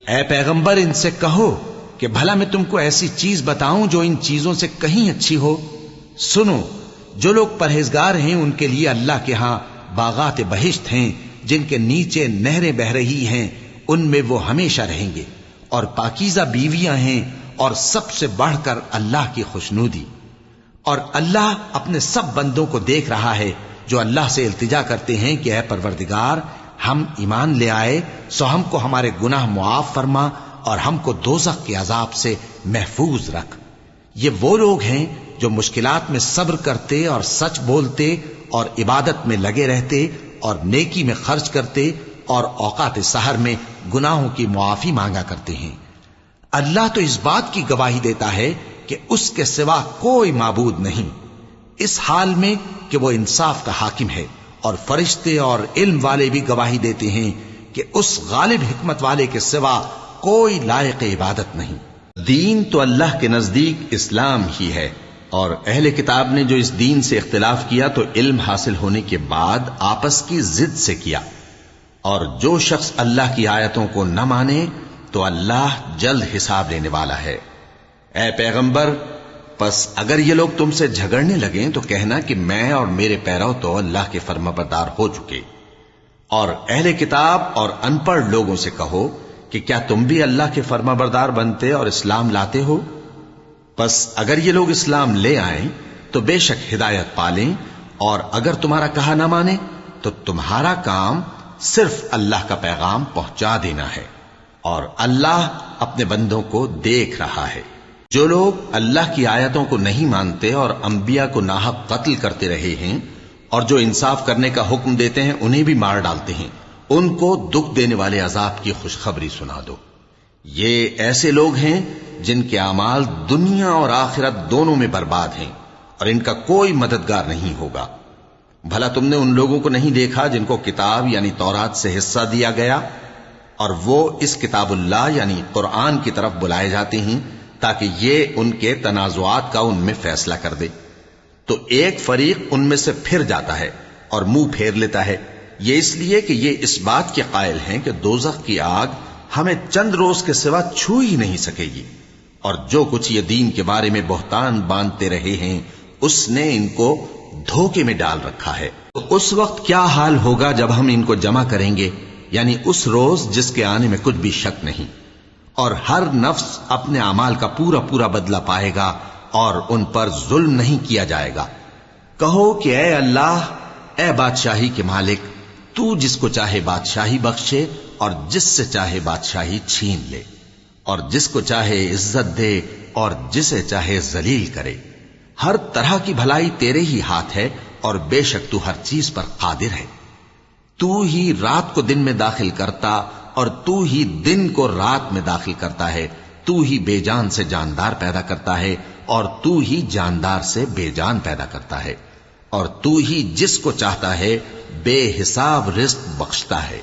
اے پیغمبر ان سے کہو کہ بھلا میں تم کو ایسی چیز بتاؤں جو ان چیزوں سے کہیں اچھی ہو؟ سنو، جو لوگ پرہیزگار ہیں ان کے لیے اللہ کے ہاں باغات بہشت ہیں جن کے نیچے نہریں بہ رہی ہیں، ان میں وہ ہمیشہ رہیں گے، اور پاکیزہ بیویاں ہیں، اور سب سے بڑھ کر اللہ کی خوشنودی۔ اور اللہ اپنے سب بندوں کو دیکھ رہا ہے جو اللہ سے التجا کرتے ہیں کہ اے پروردگار، ہم ایمان لے آئے سو ہم کو ہمارے گناہ معاف فرما اور ہم کو دوزخ کے عذاب سے محفوظ رکھ۔ یہ وہ لوگ ہیں جو مشکلات میں صبر کرتے اور سچ بولتے اور عبادت میں لگے رہتے اور نیکی میں خرچ کرتے اور اوقات سحر میں گناہوں کی معافی مانگا کرتے ہیں۔ اللہ تو اس بات کی گواہی دیتا ہے کہ اس کے سوا کوئی معبود نہیں، اس حال میں کہ وہ انصاف کا حاکم ہے، اور فرشتے اور علم والے بھی گواہی دیتے ہیں کہ اس غالب حکمت والے کے سوا کوئی لائق عبادت نہیں۔ دین تو اللہ کے نزدیک اسلام ہی ہے، اور اہل کتاب نے جو اس دین سے اختلاف کیا تو علم حاصل ہونے کے بعد آپس کی ضد سے کیا، اور جو شخص اللہ کی آیتوں کو نہ مانے تو اللہ جلد حساب لینے والا ہے۔ اے پیغمبر، پس اگر یہ لوگ تم سے جھگڑنے لگیں تو کہنا کہ میں اور میرے پیرو تو اللہ کے فرمانبردار ہو چکے، اور اہل کتاب اور ان پڑھ لوگوں سے کہو کہ کیا تم بھی اللہ کے فرمانبردار بنتے اور اسلام لاتے ہو؟ پس اگر یہ لوگ اسلام لے آئیں تو بے شک ہدایت پالیں، اور اگر تمہارا کہا نہ مانے تو تمہارا کام صرف اللہ کا پیغام پہنچا دینا ہے، اور اللہ اپنے بندوں کو دیکھ رہا ہے۔ جو لوگ اللہ کی آیتوں کو نہیں مانتے اور انبیاء کو ناحق قتل کرتے رہے ہیں، اور جو انصاف کرنے کا حکم دیتے ہیں انہیں بھی مار ڈالتے ہیں، ان کو دکھ دینے والے عذاب کی خوشخبری سنا دو۔ یہ ایسے لوگ ہیں جن کے اعمال دنیا اور آخرت دونوں میں برباد ہیں، اور ان کا کوئی مددگار نہیں ہوگا۔ بھلا تم نے ان لوگوں کو نہیں دیکھا جن کو کتاب یعنی تورات سے حصہ دیا گیا، اور وہ اس کتاب اللہ یعنی قرآن کی طرف بلائے جاتے ہیں تاکہ یہ ان کے تنازعات کا ان میں فیصلہ کر دے، تو ایک فریق ان میں سے پھر جاتا ہے اور منہ پھیر لیتا ہے، یہ اس لیے کہ یہ اس بات کے قائل ہیں کہ دوزخ کی آگ ہمیں چند روز کے سوا چھو ہی نہیں سکے گی، اور جو کچھ یہ دین کے بارے میں بہتان باندھتے رہے ہیں اس نے ان کو دھوکے میں ڈال رکھا ہے۔ تو اس وقت کیا حال ہوگا جب ہم ان کو جمع کریں گے، یعنی اس روز جس کے آنے میں کچھ بھی شک نہیں، اور ہر نفس اپنے اعمال کا پورا پورا بدلہ پائے گا اور ان پر ظلم نہیں کیا جائے گا۔ کہو کہ اے اللہ، اے بادشاہی کے مالک، تو جس کو چاہے بادشاہی بخشے اور جس سے چاہے بادشاہی چھین لے، اور جس کو چاہے عزت دے اور جسے چاہے ذلیل کرے۔ ہر طرح کی بھلائی تیرے ہی ہاتھ ہے، اور بے شک تو ہر چیز پر قادر ہے۔ تو ہی رات کو دن میں داخل کرتا اور تو ہی دن کو رات میں داخل کرتا ہے، تو ہی بے جان سے جاندار پیدا کرتا ہے اور تو ہی جاندار سے بے جان پیدا کرتا ہے، اور تو ہی جس کو چاہتا ہے بے حساب رزق بخشتا ہے۔